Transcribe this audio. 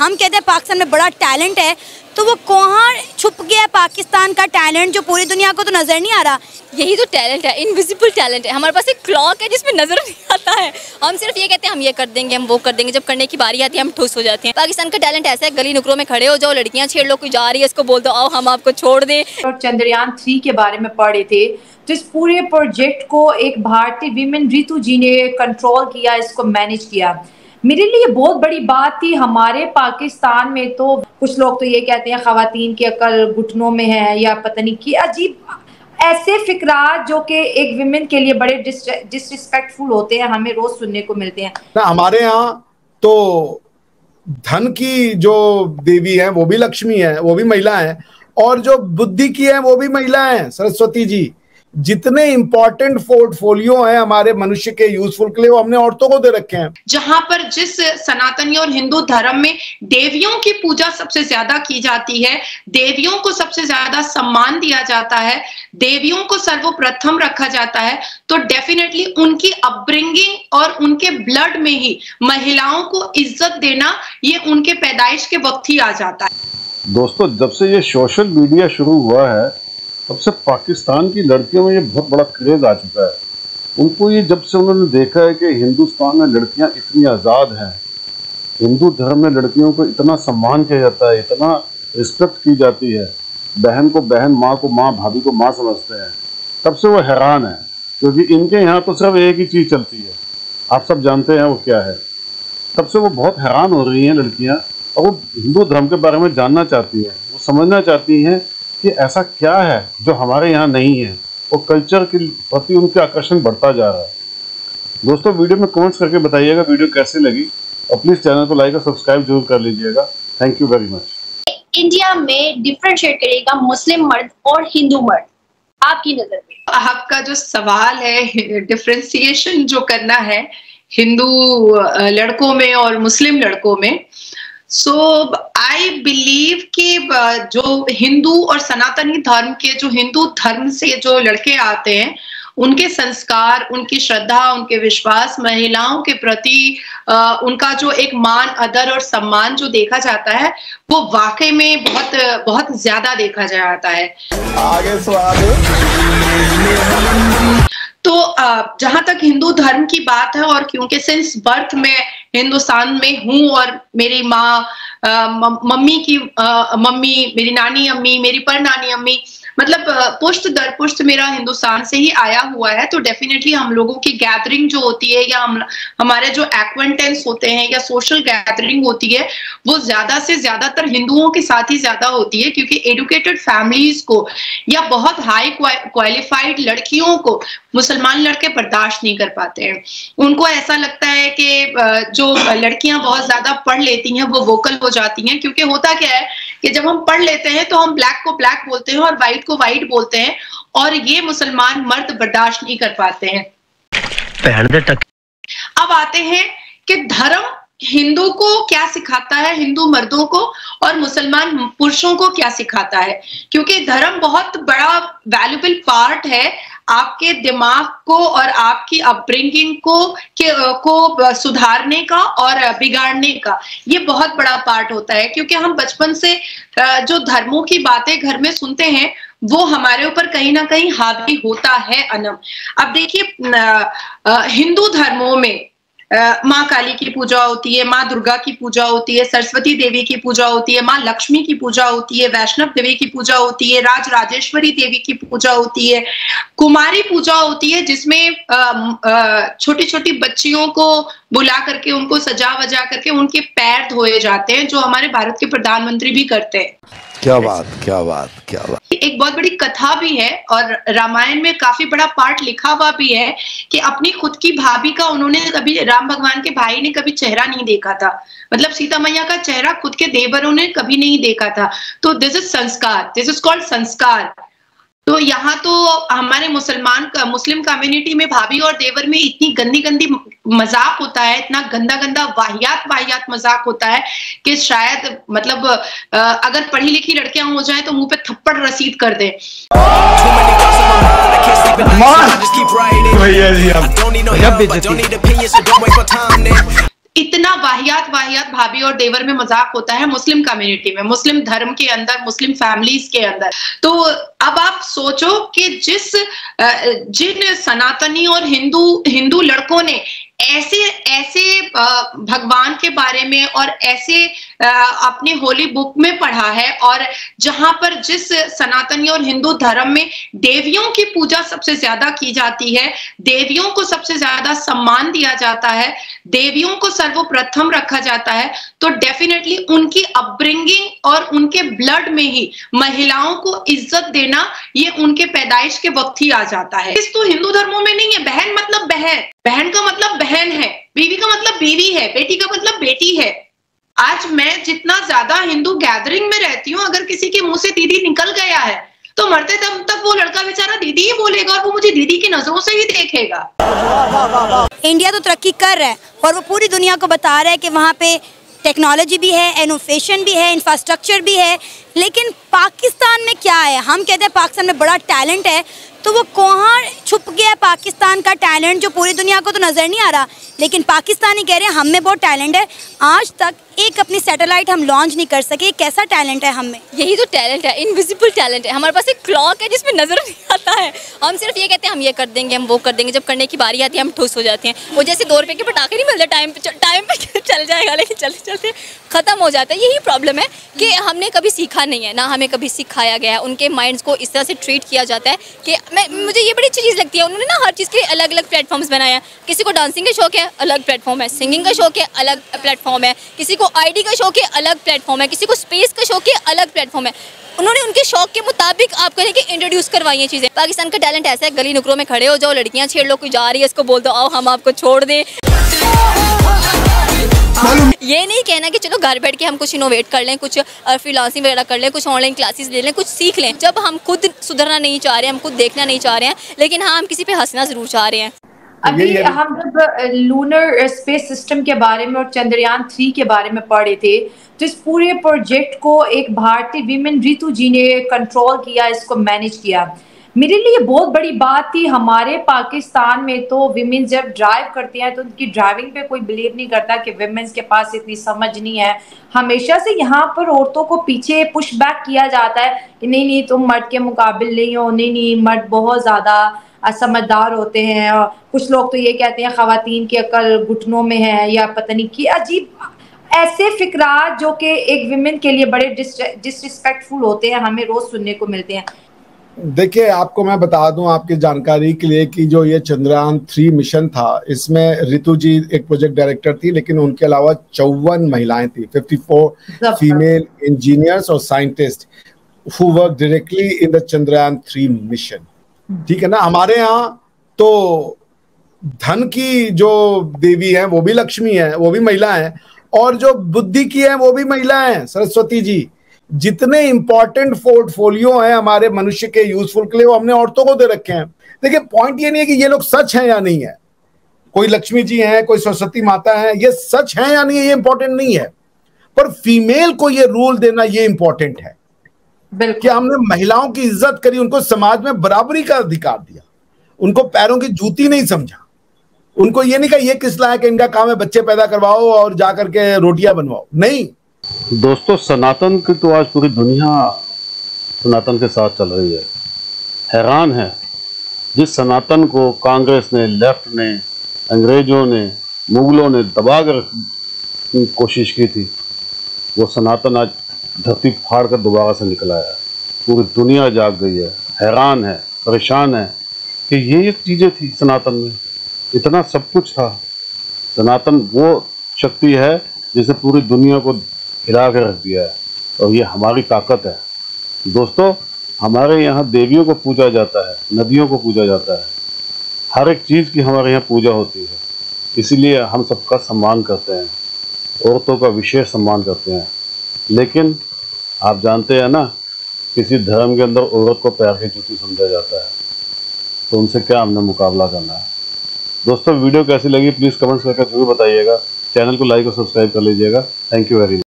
हम कहते हैं पाकिस्तान में बड़ा टैलेंट है, तो वो कहाँ छुप गया है पाकिस्तान का टैलेंट जो पूरी दुनिया को तो नजर नहीं आ रहा? यही तो टैलेंट है, इनविजिबल टैलेंट है। हमारे पास एक क्लॉक है जिसमें नजर नहीं आता है। हम सिर्फ ये कहते हैं हम ये कर देंगे, हम वो कर देंगे, जब करने की बारी आती है हम ठुस हो जाते हैं। पाकिस्तान का टैलेंट ऐसा है, गली नुकरों में खड़े हो जाओ, लड़कियां छेड़ लो, कोई जा रही है इसको बोल दो आओ हम आपको छोड़ दें। और चंद्रयान 3 के बारे में पढ़े थे, तो इस पूरे प्रोजेक्ट को एक भारतीय वीमेन रितु जी ने कंट्रोल किया, इसको मैनेज किया। मेरे लिए बहुत बड़ी बात थी। हमारे पाकिस्तान में तो कुछ लोग तो ये कहते हैं खवातीन की अकल घुटनों में है, या पता नहीं कि अजीब ऐसे फिक्रात जो कि एक विमेन के लिए बड़े डिसरिस्पेक्टफुल होते हैं, हमें रोज सुनने को मिलते हैं। हमारे यहाँ तो धन की जो देवी है वो भी लक्ष्मी है, वो भी महिला है, और जो बुद्धि की है वो भी महिला है, सरस्वती जी। जितने इंपॉर्टेंट पोर्टफोलियो हैं हमारे मनुष्य के यूजफुल के लिए, वो हमने औरतों को दे रखे हैं। जहां पर जिस सनातनी और हिंदू धर्म में देवियों की पूजा सबसे ज्यादा की जाती है, देवियों को सबसे ज्यादा सम्मान दिया जाता है, देवियों को सर्वप्रथम रखा जाता है, तो डेफिनेटली उनकी अपब्रिंगिंग और उनके ब्लड में ही महिलाओं को इज्जत देना ये उनके पैदाइश के वक्त ही आ जाता है। दोस्तों, जब से ये सोशल मीडिया शुरू हुआ है तब से पाकिस्तान की लड़कियों में ये बहुत बड़ा क्रेज आ चुका है। उनको ये जब से उन्होंने देखा है कि हिंदुस्तान में लड़कियां इतनी आज़ाद हैं, हिंदू धर्म में लड़कियों को इतना सम्मान किया जाता है, इतना रिस्पेक्ट की जाती है, बहन को बहन, माँ को माँ, भाभी को माँ समझते हैं, तब से वो हैरान है। क्योंकि इनके यहाँ तो सिर्फ एक ही चीज़ चलती है, आप सब जानते हैं वो क्या है। तब से वो बहुत हैरान हो रही हैं लड़कियाँ, और वो हिंदू धर्म के बारे में जानना चाहती हैं, वो समझना चाहती हैं कि ऐसा क्या है जो हमारे यहाँ नहीं है। वो कल्चर के प्रति उनका आकर्षण बढ़ता जा रहा है। दोस्तों, वीडियो में कमेंट्स करके बताइएगा वीडियो कैसी लगी, और प्लीज़ चैनल को लाइक और सब्सक्राइब जरूर कर लीजिएगा। Thank you very much. India में डिफरेंशिएट करेगा मुस्लिम मर्द और हिंदू मर्द आपकी नजर में? आपका जो सवाल है, डिफरेंशिएशन जो करना है हिंदू लड़कों में और मुस्लिम लड़कों में, सो आई बिलीव कि जो हिंदू और सनातनी धर्म के, जो हिंदू धर्म से जो लड़के आते हैं, उनके संस्कार, उनकी श्रद्धा, उनके विश्वास, महिलाओं के प्रति उनका जो एक मान, अदर और सम्मान जो देखा जाता है, वो वाकई में बहुत बहुत ज्यादा देखा जाता है। आगे सवाल तो जहां तक हिंदू धर्म की बात है, और क्योंकि सिंस बर्थ में हिंदुस्तान में हूँ, और मेरी माँ, मम्मी की मम्मी, मेरी नानी अम्मी, मेरी परनानी अम्मी, मतलब पुश्त दर पुश्त मेरा हिंदुस्तान से ही आया हुआ है, तो डेफिनेटली हम लोगों की गैदरिंग जो होती है, या हमारे जो एक्वेंटेंस होते हैं, या सोशल गैदरिंग होती है, वो ज्यादा से ज्यादातर हिंदुओं के साथ ही ज्यादा होती है। क्योंकि एडुकेटेड फैमिलीज को या बहुत हाई क्वालिफाइड लड़कियों को मुसलमान लड़के बर्दाश्त नहीं कर पाते हैं। उनको ऐसा लगता है कि जो लड़कियां बहुत ज्यादा पढ़ लेती हैं वो वोकल हो जाती हैं। क्योंकि होता क्या है कि जब हम पढ़ लेते हैं तो हम ब्लैक को ब्लैक बोलते हैं और व्हाइट को व्हाइट बोलते हैं, और ये मुसलमान मर्द बर्दाश्त नहीं कर पाते हैं। अब आते हैं कि धर्म हिंदू को क्या सिखाता है, हिंदू मर्दों को, और मुसलमान पुरुषों को क्या सिखाता है। क्योंकि धर्म बहुत बड़ा वैल्यूबल पार्ट है आपके दिमाग को और आपकी अपब्रिंगिंग को सुधारने का और बिगाड़ने का। ये बहुत बड़ा पार्ट होता है। क्योंकि हम बचपन से जो धर्मों की बातें घर में सुनते हैं, वो हमारे ऊपर कहीं ना कहीं हावी होता है अनम। अब देखिए, हिंदू धर्मों में माँ काली की पूजा होती है, माँ दुर्गा की पूजा होती है, सरस्वती देवी की पूजा होती है, माँ लक्ष्मी की पूजा होती है, वैष्णव देवी की पूजा होती है, राजराजेश्वरी देवी की पूजा होती है, कुमारी पूजा होती है, जिसमें छोटी छोटी बच्चियों को बुला करके उनको सजा वजा करके उनके पैर धोए जाते हैं, जो हमारे भारत के प्रधानमंत्री भी करते हैं। क्या बात, क्या बात, क्या बात। एक बहुत बड़ी कथा भी है, और रामायण में काफी बड़ा पार्ट लिखा हुआ भी है कि अपनी खुद की भाभी का उन्होंने कभी, राम भगवान के भाई ने कभी चेहरा नहीं देखा था। मतलब सीता मैया का चेहरा खुद के देवरों ने कभी नहीं देखा था। तो दिस इज संस्कार, दिस इज कॉल्ड संस्कार। तो यहाँ तो हमारे मुस्लिम कम्युनिटी में भाभी और देवर में इतनी गंदी गंदी मजाक होता है, इतना गंदा गंदा वाहियात मजाक होता है कि शायद मतलब अगर पढ़ी लिखी लड़कियां हो जाएं तो मुंह पे थप्पड़ रसीद कर दे। इतना वाहियात वाहियात भाभी और देवर में मजाक होता है मुस्लिम कम्युनिटी में, मुस्लिम धर्म के अंदर, मुस्लिम फैमिलीज के अंदर। तो अब आप सोचो कि जिन सनातनी और हिंदू लड़कों ने ऐसे भगवान के बारे में और ऐसे अपने होली बुक में पढ़ा है, और जहां पर जिस सनातनी और हिंदू धर्म में देवियों की पूजा सबसे ज्यादा की जाती है, देवियों को सबसे ज्यादा सम्मान दिया जाता है, देवियों को सर्वप्रथम रखा जाता है, तो डेफिनेटली उनकी अपब्रिंगिंग और उनके ब्लड में ही महिलाओं को इज्जत देना ये उनके पैदाइश के वक्त ही आ जाता है। इस तो हिंदू धर्मों में नहीं है। बहन मतलब बहन, बहन का मतलब बहन है, बीवी का मतलब बीवी है, बेटी का मतलब बेटी है। आज मैं जितना ज्यादा हिंदू गैदरिंग में रहती हूँ, अगर किसी के मुंह से दीदी निकल गया है तो मरते दम तक वो लड़का बेचारा दीदी ही बोलेगा और वो मुझे दीदी की नजरों से ही देखेगा। इंडिया तो तरक्की कर रहा है और वो पूरी दुनिया को बता रहा है कि वहाँ पे टेक्नोलॉजी भी है, इनोवेशन भी है, इंफ्रास्ट्रक्चर भी है, लेकिन पाकिस्तान में क्या है? हम कहते हैं पाकिस्तान में बड़ा टैलेंट है, तो वो कहाँ छुप गया है पाकिस्तान का टैलेंट जो पूरी दुनिया को तो नज़र नहीं आ रहा, लेकिन पाकिस्तानी कह रहे हैं हम में बहुत टैलेंट है। आज तक एक अपनी सैटेलाइट हम लॉन्च नहीं कर सके। कैसा टैलेंट है हम में? यही तो टैलेंट है, इनविजिबल टैलेंट है। हमारे पास एक क्लॉक है जिसमें नजर नहीं आता है। हम सिर्फ ये कहते हैं हम ये कर देंगे, हम वो कर देंगे, जब करने की बारी आती है हम ठुस हो जाते हैं। वो जैसे 2 रुपये के पटाखे नहीं मिलते टाइम पे चल जाएगा, लेकिन चलते चलते ख़त्म हो जाता है। यही प्रॉब्लम है कि हमने कभी सीखा नहीं है, ना हमें कभी सिखाया गया है। उनके माइंड्स को इस तरह से ट्रीट किया जाता है कि मुझे ये बड़ी अच्छी चीज़ लगती है, उन्होंने ना हर चीज़ के अलग अलग प्लेटफॉर्म्स बनाया है। किसी को डांसिंग का शौक है, अलग प्लेटफॉर्म है, सिंगिंग का शौक है, अलग प्लेटफॉर्म है, किसी को आईडी का शौक है, अलग प्लेटफॉर्म है, किसी को स्पेस का शौक है, अलग प्लेटफॉर्म है। उन्होंने उनके शौक के मुताबिक आप कहें कि इंट्रोड्यूस करवाई हैं चीज़ें। पाकिस्तान का टैलेंट ऐसा है, गली नुकरों में खड़े हो जाओ, लड़कियां छेड़ लो, कोई जा रही है इसको बोल दो आओ हम आपको छोड़ दें। ये नहीं कहना कि चलो घर बैठ के हम कुछ इनोवेट कर लें, कुछ फ्रीलांसिंग वगैरह कर लें, कुछ ऑनलाइन क्लासेस ले लें, कुछ सीख लें। जब हम खुद सुधरना नहीं चाह रहे हैं, हम खुद देखना नहीं चाह रहे हैं, लेकिन हाँ हम किसी पे हंसना जरूर चाह रहे हैं। अभी हम जब लूनर स्पेस सिस्टम के बारे में और चंद्रयान 3 के बारे में पढ़े थे, तो इस पूरे प्रोजेक्ट को एक भारतीय वीमेन रितु जी ने कंट्रोल किया, इसको मैनेज किया। मेरे लिए बहुत बड़ी बात थी। हमारे पाकिस्तान में तो विमेन जब ड्राइव करती हैं तो उनकी ड्राइविंग पे कोई बिलीव नहीं करता कि विमेन्स के पास इतनी समझ नहीं है। हमेशा से यहाँ पर औरतों को पीछे पुश बैक किया जाता है कि नहीं नहीं तुम मर्द के मुकाबिल नहीं हो, नहीं नहीं मर्द बहुत ज़्यादा समझदार होते हैं। और कुछ लोग तो ये कहते हैं ख़वातीन की अकल घुटनों में है, या पता नहीं कि अजीब ऐसे फिक्रात जो कि एक विमेन के लिए बड़े डिसरिस्पेक्टफुल होते हैं, हमें रोज़ सुनने को मिलते हैं। देखिए, आपको मैं बता दूं आपकी जानकारी के लिए कि जो ये चंद्रयान 3 मिशन था, इसमें रितु जी एक प्रोजेक्ट डायरेक्टर थी, लेकिन उनके अलावा 54 महिलाएं थी, 54 फीमेल इंजीनियर्स और scientist who work directly in the Chandrayaan 3 mission. ठीक है ना। हमारे यहाँ तो धन की जो देवी है वो भी लक्ष्मी है, वो भी महिला है, और जो बुद्धि की है वो भी महिला है, सरस्वती जी। जितने इंपॉर्टेंट पोर्टफोलियो हैं हमारे मनुष्य के यूजफुल के लिए, वो हमने औरतों को दे रखे हैं। देखिए, पॉइंट ये नहीं है कि ये लोग सच हैं या नहीं है, कोई लक्ष्मी जी हैं, कोई सरस्वती माता है, ये सच है या नहीं है ये इंपॉर्टेंट नहीं है, पर फीमेल को ये रूल देना ये इंपॉर्टेंट है कि हमने महिलाओं की इज्जत करी, उनको समाज में बराबरी का अधिकार दिया, उनको पैरों की जूती नहीं समझा, उनको ये नहीं कहा ये किस लायक इनका काम है बच्चे पैदा करवाओ और जाकर के रोटियां बनवाओ। नहीं दोस्तों, सनातन की तो आज पूरी दुनिया सनातन के साथ चल रही है। हैरान है, जिस सनातन को कांग्रेस ने, लेफ्ट ने, अंग्रेजों ने, मुगलों ने दबा कर कोशिश की थी, वो सनातन आज धरती फाड़ कर दोबारा से निकला है। पूरी दुनिया जाग गई है, हैरान है, परेशान है कि ये चीज़ें थी सनातन में, इतना सब कुछ था। सनातन वो शक्ति है जिसने पूरी दुनिया को हिला कर रख दिया है, और ये हमारी ताकत है। दोस्तों, हमारे यहाँ देवियों को पूजा जाता है, नदियों को पूजा जाता है, हर एक चीज़ की हमारे यहाँ पूजा होती है, इसीलिए हम सबका सम्मान करते हैं, औरतों का विशेष सम्मान करते हैं। लेकिन आप जानते हैं ना, किसी धर्म के अंदर औरत को पैर की जूती समझा जाता है, तो उनसे क्या हमने मुकाबला करना है। दोस्तों, वीडियो कैसी लगी प्लीज़ कमेंट्स करके जरूर बताइएगा। चैनल को लाइक और सब्सक्राइब कर लीजिएगा। Thank you very much.